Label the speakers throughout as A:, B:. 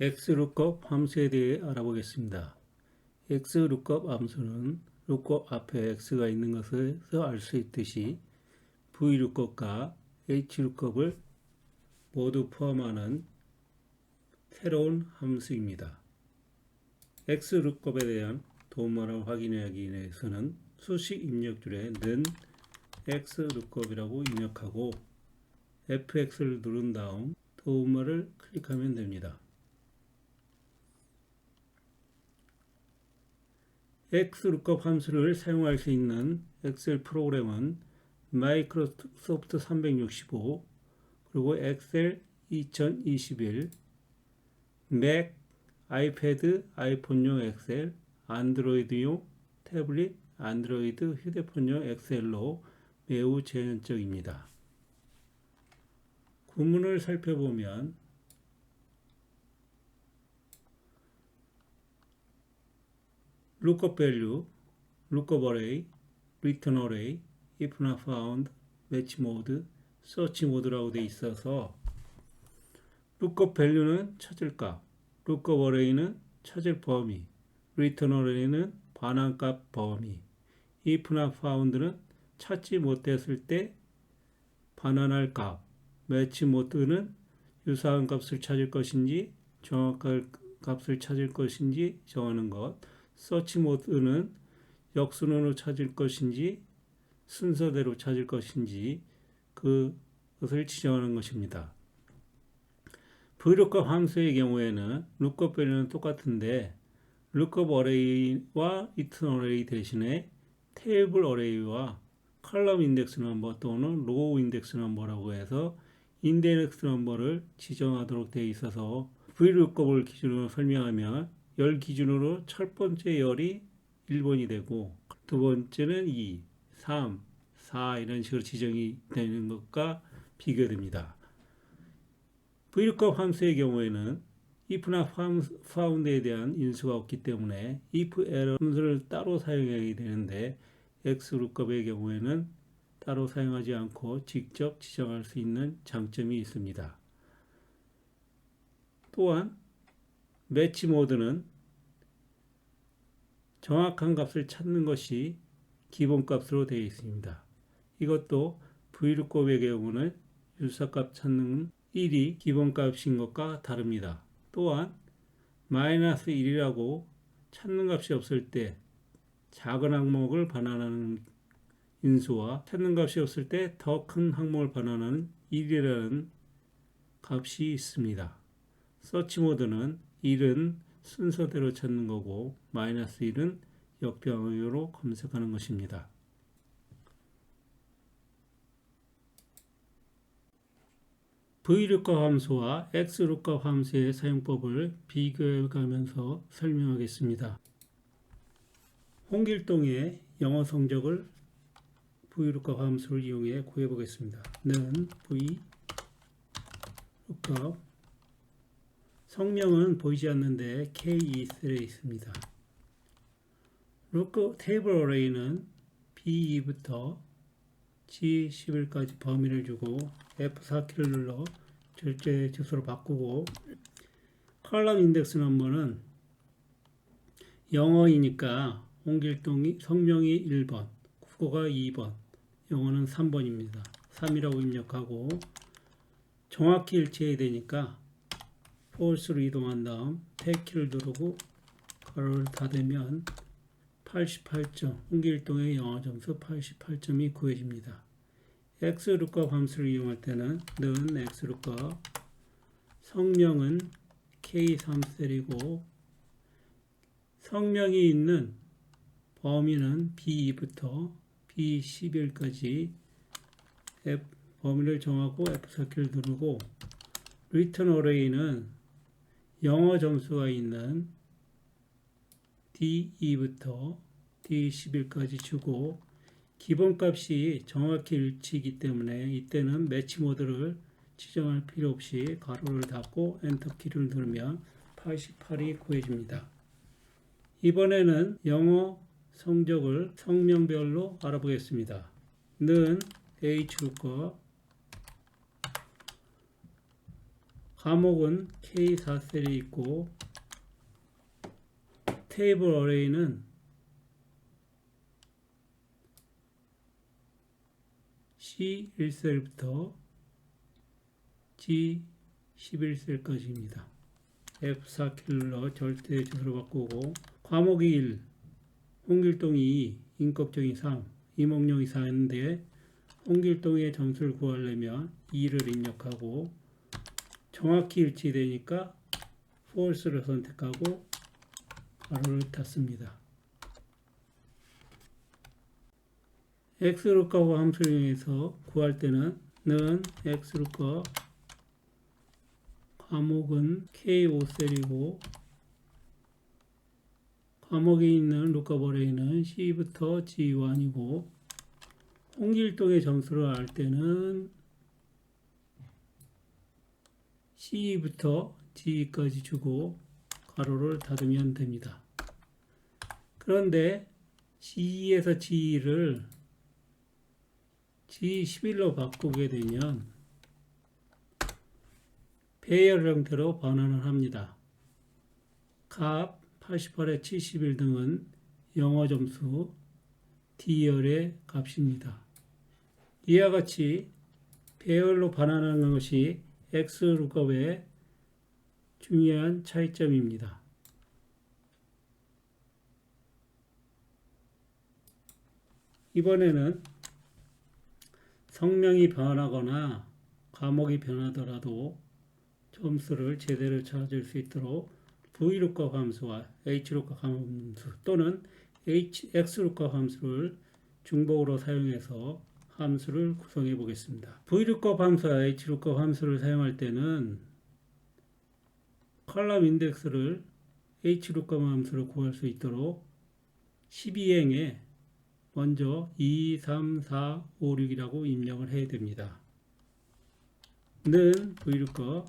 A: XLOOKUP 함수에 대해 알아보겠습니다. XLOOKUP 함수는 lookup 앞에 X가 있는 것에서 알 수 있듯이 VLOOKUP과 HLOOKUP을 모두 포함하는 새로운 함수입니다. XLOOKUP에 대한 도움을 확인하기 위해서는 수식 입력줄에 는 XLOOKUP이라고 입력하고 FX를 누른 다음 도움말을 클릭하면 됩니다. XLOOKUP 함수를 사용할 수 있는 엑셀 프로그램은 마이크로소프트 365 그리고 엑셀 2021, 맥, 아이패드, 아이폰용 엑셀, 안드로이드용 태블릿, 안드로이드 휴대폰용 엑셀로 매우 제한적입니다. 구문을 살펴보면 lookup value, lookup array, return array, if not found, match mode, search mode라고 되어 있어서 lookup value는 찾을 값, lookup array는 찾을 범위, return array는 반환값 범위, if not found는 찾지 못했을 때 반환할 값, match mode는 유사한 값을 찾을 것인지 정확한 값을 찾을 것인지 정하는 것, 서치 모드는 역순으로 찾을 것인지 순서대로 찾을 것인지 그것을 지정하는 것입니다. VLOOKUP 함수의 경우에는 lookup value는 똑같은데 lookup array와 return array 대신에 테이블 array와 column index number 또는 row index number라고 해서 index number를 지정하도록 되어 있어서 VLOOKUP을 기준으로 설명하면 열 기준으로 첫 번째 열이 1번이 되고 두 번째는 2, 3, 4 이런 식으로 지정이 되는 것과 비교됩니다. VLOOKUP 함수의 경우에는 if not found에 대한 인수가 없기 때문에 if error 함수를 따로 사용해야 되는데 XLOOKUP의 경우에는 따로 사용하지 않고 직접 지정할 수 있는 장점이 있습니다. 또한 매치 모드는 정확한 값을 찾는 것이 기본값으로 되어 있습니다. 이것도 VLOOKUP의 경우는 유사값 찾는 1이 기본값인 것과 다릅니다. 또한 마이너스 1이라고 찾는 값이 없을 때 작은 항목을 반환하는 인수와 찾는 값이 없을 때 더 큰 항목을 반환하는 1이라는 값이 있습니다. 서치 모드는 1은 순서대로 찾는 거고 마이너스 1은 역방향으로 검색하는 것입니다. VLOOKUP 함수와 XLOOKUP 함수의 사용법을 비교해 가면서 설명하겠습니다. 홍길동의 영어 성적을 VLOOKUP 함수를 이용해 구해 보겠습니다. 는 VLOOKUP 성명은 보이지 않는데 K2셀에 있습니다. lookup 테이블 array는 B2부터 G11까지 범위를 주고 F4키를 눌러 절대 주소로 바꾸고 column index number는 영어이니까 홍길동이 성명이 1번, 국어가 2번, 영어는 3번입니다. 3이라고 입력하고 정확히 일치해야 되니까 false로 이동한 다음 탭키를 누르고 가로를 닫으면 88점, 홍길동의 영어 점수 88점이 구해집니다. XLOOKUP 함수를 이용할 때는 는 XLOOKUP 성명은 K3셀이고 성명이 있는 범위는 B2부터 B11까지 범위를 정하고 F4키를 누르고 return array는 영어 점수가 있는 D2부터 D11까지 주고 기본값이 정확히 일치이기 때문에 이때는 매치 모드를 지정할 필요 없이 가로를 닫고 엔터키를 누르면 88이 구해집니다. 이번에는 영어 성적을 성명별로 알아보겠습니다. 는 HLOOKUP 과목은 K4셀이 있고 테이블 어레이는 C1셀부터 G11셀까지입니다. F4킬러 절대 주소로 바꾸고 과목이 1, 홍길동이 2, 인격적인 3, 이몽룡이 4인데 홍길동의 점수를 구하려면 2를 입력하고 정확히 일치되니까 false를 선택하고 가로를 닫습니다. xlookup 함수를 이용해서 구할 때는 는 xlookup 과목은 K5셀이고 과목에 있는 lookup 어레이는 C부터 G1이고 홍길동의 점수를 알 때는 C부터 G까지 주고 가로를 닫으면 됩니다. 그런데 G에서 G를 G11로 바꾸게 되면 배열 형태로 변환을 합니다. 값 88에 71 등은 영어 점수 D열의 값입니다. 이와 같이 배열로 반환하는 것이 XLOOKUP의 중요한 차이점입니다. 이번에는 성명이 변하거나 과목이 변하더라도 점수를 제대로 찾을 수 있도록 VLOOKUP 함수와 HLOOKUP 함수 또는 XLOOKUP 함수를 중복으로 사용해서 함수를 구성해 보겠습니다. VLOOKUP 함수와 HLOOKUP 함수를 사용할 때는 컬럼 인덱스를 HLOOKUP 함수로 구할 수 있도록 12행에 먼저 2, 3, 4, 5, 6이라고 입력을 해야 됩니다. 는 VLOOKUP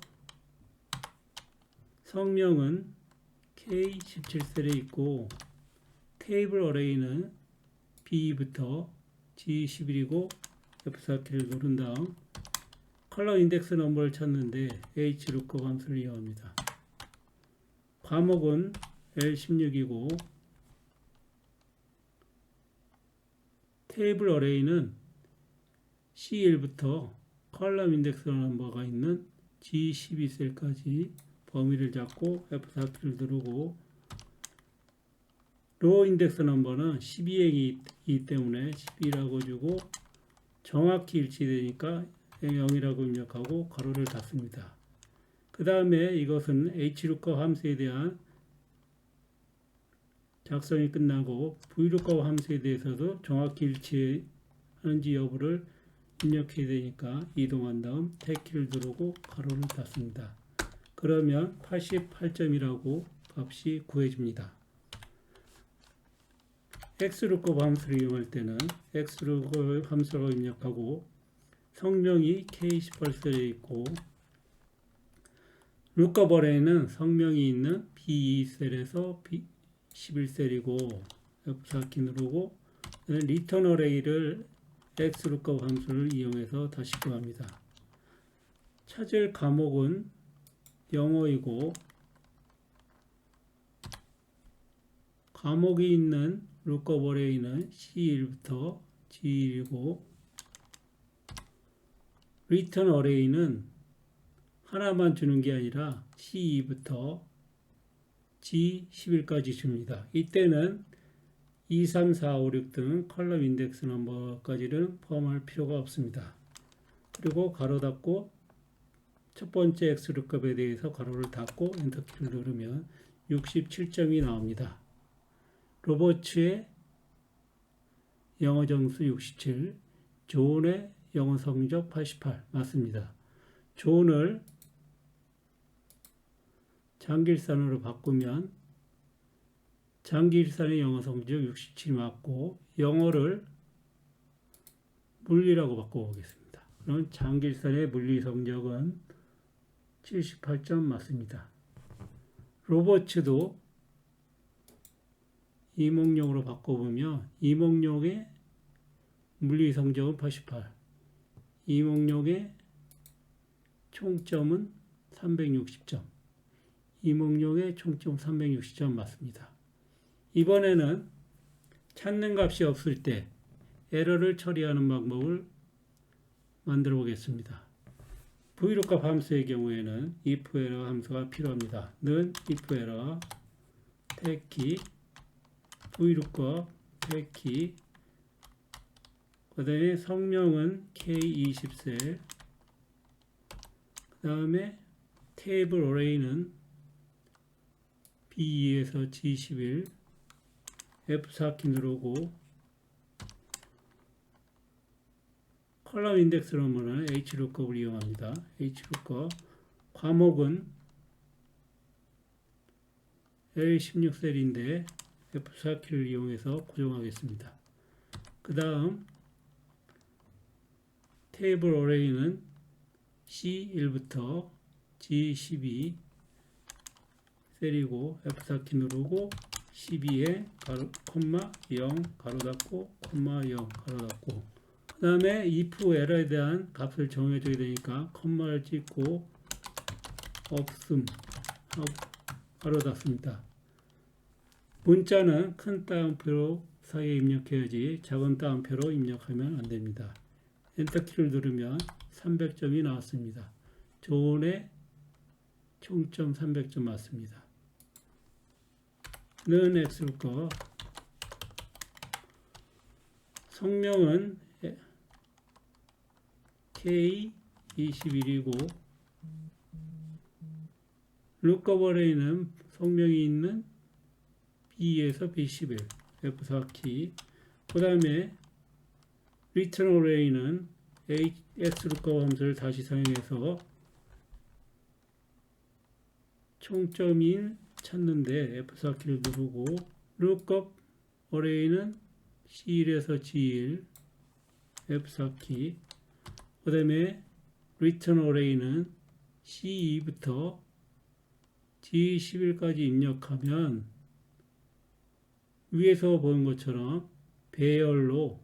A: 성명은 K17셀에 있고 테이블 어레이는 B부터 G11이고 F4키를 누른 다음 컬러 인덱스 넘버를 찾는데 HLOOKUP 함수를 이용합니다. 과목은 L16이고 테이블 어레이는 C1부터 컬럼 인덱스 넘버가 있는 G12셀까지 범위를 잡고 F4키를 누르고 로우 인덱스 넘버는 12행이기 때문에 12라고 주고 정확히 일치되니까 0이라고 입력하고 가로를 닫습니다. 그 다음에 이것은 HLOOKUP 함수에 대한 작성이 끝나고 VLOOKUP 함수에 대해서도 정확히 일치하는지 여부를 입력해야 되니까 이동한 다음 탭키를 누르고 가로를 닫습니다. 그러면 88점이라고 값이 구해집니다. XLOOKUP 함수를 이용할 때는 XLOOKUP 함수라고 입력하고 성명이 K18셀에 있고 lookup 어레이는 성명이 있는 B2셀에서 B11셀이고 F4키 누르고 리턴 어레이를 XLOOKUP 함수를 이용해서 다시 구합니다. 찾을 과목은 영어이고 과목이 있는 lookup 어레이는 C1부터 G1이고 리턴 어레이는 하나만 주는 게 아니라 C2부터 G11까지 줍니다. 이때는 2, 3, 4, 5, 6 등 컬럼 인덱스 넘버까지는 포함할 필요가 없습니다. 그리고 가로 닫고 첫 번째 XLOOKUP에 대해서 가로를 닫고 엔터키를 누르면 67점이 나옵니다. 로버츠의 영어 점수 67, 존의 영어 성적 88 맞습니다. 존을 장길산으로 바꾸면 장길산의 영어 성적 67이 맞고 영어를 물리라고 바꿔보겠습니다. 그럼 장길산의 물리 성적은 78점 맞습니다. 로버츠도 이몽룡으로 바꿔보면 이몽룡의 물리 성적은 88, 이몽룡의 총점은 360점. 이목용의 총점 360점 맞습니다. 이번에는 찾는 값이 없을 때 에러를 처리하는 방법을 만들어 보겠습니다. VLOOKUP 함수의 경우에는 if 에러 함수가 필요합니다. 는 if 에러 택키 VLOOKUP 택키 그 다음에 성명은 K20셀 그 다음에 테이블 어레이는 B2에서 G11 F4키 누르고 컬럼 인덱스 넣으면 HLOOKUP을 이용합니다. HLOOKUP 과목은 L16셀인데 F4키를 이용해서 고정하겠습니다. 그 다음 테이블 어레이는 C1부터 G12 셀이고 F4키 누르고 12에 콤마 0 가로 닫고 콤마 0 가로 닫고 그 다음에 if 에러에 대한 값을 정해줘야 되니까 콤마를 찍고 없음 가로 닫습니다. 문자는 큰 따옴표로 사이에 입력해야지 작은 따옴표로 입력하면 안됩니다. 엔터키를 누르면 300점이 나왔습니다. 조언의 총점 300점 맞습니다. 는 XLOOKUP 성명은 K21이고 lookup array는 성명이 있는 B에서 B11 F4키 그 다음에 return array는 XLOOKUP 함수를 다시 사용해서 총점인 찾는데 F4키를 누르고 lookup array는 C1에서 G1 F4키 그 다음에 return array는 C2부터 G11까지 입력하면 위에서 보는 것처럼 배열로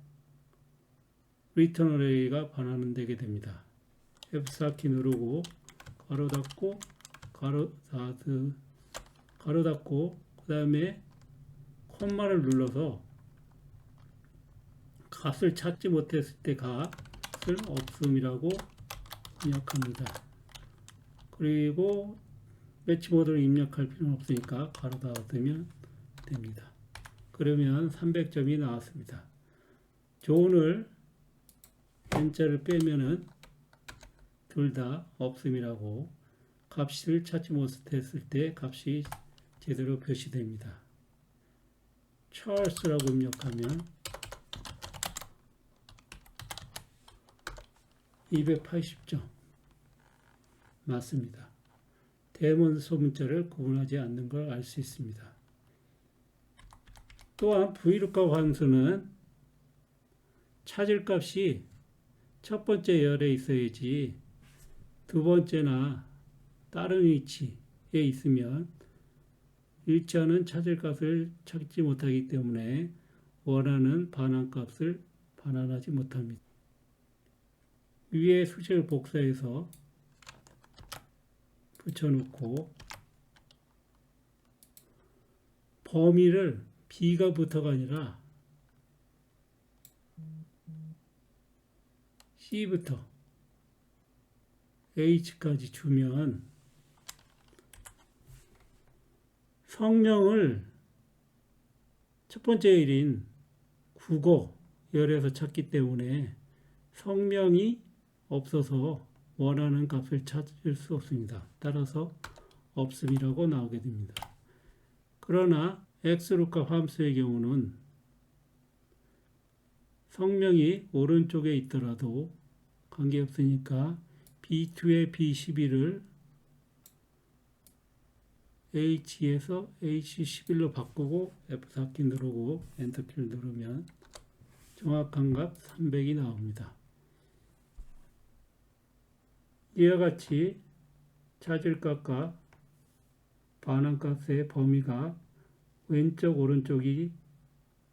A: return array가 반환은 되게 됩니다. F4키 누르고 가로 닫고 가로 닫고 그 다음에 콤마를 눌러서 값을 찾지 못했을 때 값을 없음이라고 입력합니다. 그리고 매치 모드를 입력할 필요는 없으니까 가로 닫으면 됩니다. 그러면 300점이 나왔습니다. 조언을 N자를 빼면은 둘 다 없음이라고 값을 찾지 못했을 때 값이 제대로 표시됩니다. Charles라고 입력하면 280점 맞습니다. 대문 소문자를 구분하지 않는 걸 알 수 있습니다. 또한 VLOOKUP 함수는 찾을 값이 첫 번째 열에 있어야지 두 번째나 다른 위치에 있으면 일치하는 찾을 값을 찾지 못하기 때문에 원하는 반환값을 반환하지 못합니다. 위에 수식을 복사해서 붙여놓고 범위를 B가 부터가 아니라 C부터 H까지 주면 성명을 첫 번째 열인 국어 열에서 찾기 때문에 성명이 없어서 원하는 값을 찾을 수 없습니다. 따라서 없음이라고 나오게 됩니다. 그러나 XLOOKUP 함수의 경우는 성명이 오른쪽에 있더라도 관계없으니까 B2의 B11을 H에서 H11로 바꾸고 F4키 누르고 엔터키를 누르면 정확한 값 300이 나옵니다. 이와 같이 찾을 값과 반환값의 범위가 왼쪽 오른쪽이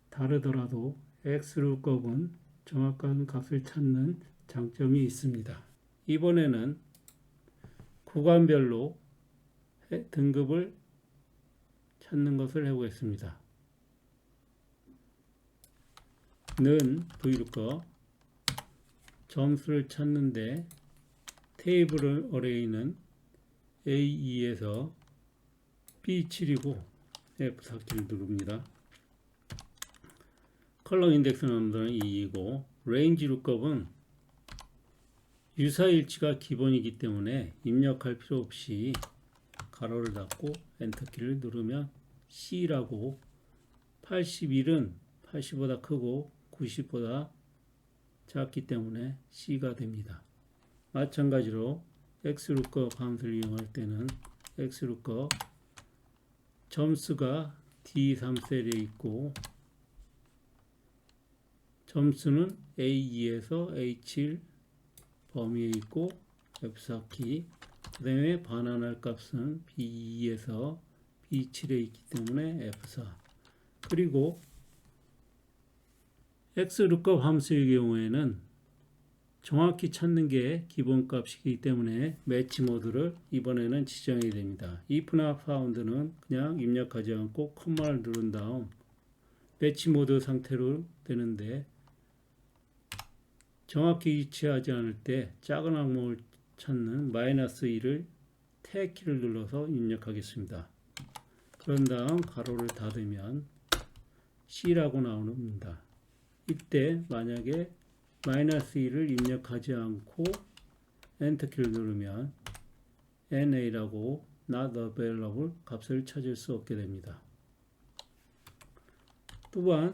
A: 다르더라도 XLOOKUP은 정확한 값을 찾는 장점이 있습니다. 이번에는 구간별로 등급을 찾는 것을 해보겠습니다. 는 VLOOKUP 점수를 찾는데 테이블 어레이는 A2에서 B7이고 F4키를 누릅니다. 컬러 인덱스 넘버는 2이고 레인지 룩업은 유사일치가 기본이기 때문에 입력할 필요 없이 가로를 닫고 엔터키를 누르면 C라고 81은 80보다 크고 90보다 작기 때문에 C가 됩니다. 마찬가지로 XLOOKUP 함수를 이용할 때는 XLOOKUP 점수가 D3셀에 있고 점수는 A2에서 A7 범위에 있고 F4키 그 다음에 반환할 값은 B2에서 B7에 있기 때문에 F4 그리고 XLOOKUP 함수의 경우에는 정확히 찾는 게 기본값이기 때문에 매치 모드를 이번에는 지정해야 됩니다. if나 found는 그냥 입력하지 않고 컴마를 누른 다음 매치 모드 상태로 되는데 정확히 위치하지 않을 때 작은 항목을 찾는 -1을 탭 키를 눌러서 입력하겠습니다. 그런 다음 가로를 닫으면 C라고 나옵니다. 이때 만약에 -1을 입력하지 않고 엔터키를 누르면 NA라고 not available 값을 찾을 수 없게 됩니다. 또한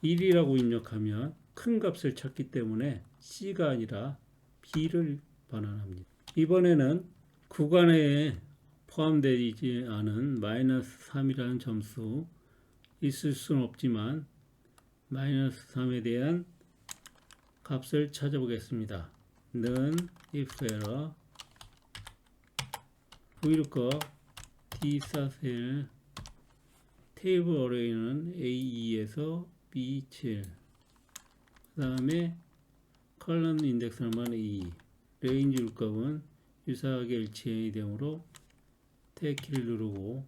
A: 1이라고 입력하면 큰 값을 찾기 때문에 C가 아니라 B를 반환합니다. 이번에는 구간에 포함되지 않은 -3이라는 점수 있을 수는 없지만 -3에 대한 값을 찾아보겠습니다. 는 if error VLOOKUP D4셀 테이블 어레이는 A2에서 B7 그 다음에 컬럼 인덱스 넘버는 2 레인지 룩업은 유사하게 일치해야 되므로 탭 키를 누르고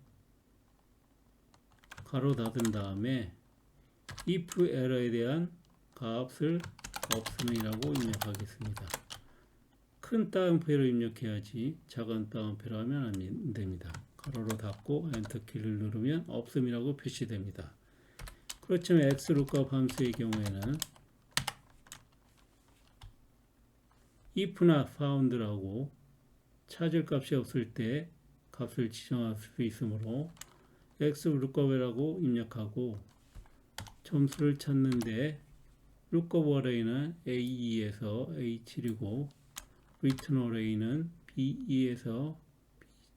A: 가로 닫은 다음에 if error에 대한 값을 없음이라고 입력하겠습니다. 큰 따옴표로 입력해야지 작은 따옴표로 하면 안 됩니다. 가로로 닫고 엔터키를 누르면 없음이라고 표시됩니다. 그렇지만 XLOOKUP 함수의 경우에는 if나 found라고 찾을 값이 없을 때 값을 지정할 수 있으므로 XLOOKUP이라고 입력하고 점수를 찾는데 lookup array는 A2에서 A7이고 return array는 B2에서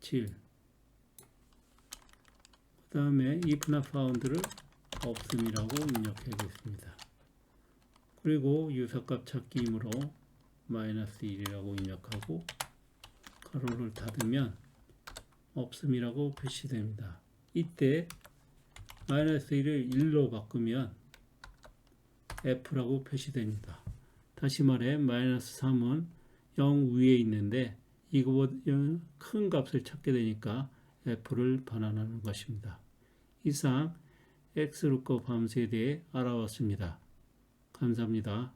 A: B7 그 다음에 if나 found를 없음이라고 입력하겠습니다. 그리고 유사값 찾기이므로 -1이라고 입력하고 가로를 닫으면 없음이라고 표시됩니다. 이때 -1을 1로 바꾸면 F라고 표시됩니다. 다시 말해 -3은 0 위에 있는데 이거보다 큰 값을 찾게 되니까 F를 반환하는 것입니다. 이상 XLOOKUP 함수에 대해 알아봤습니다. 감사합니다.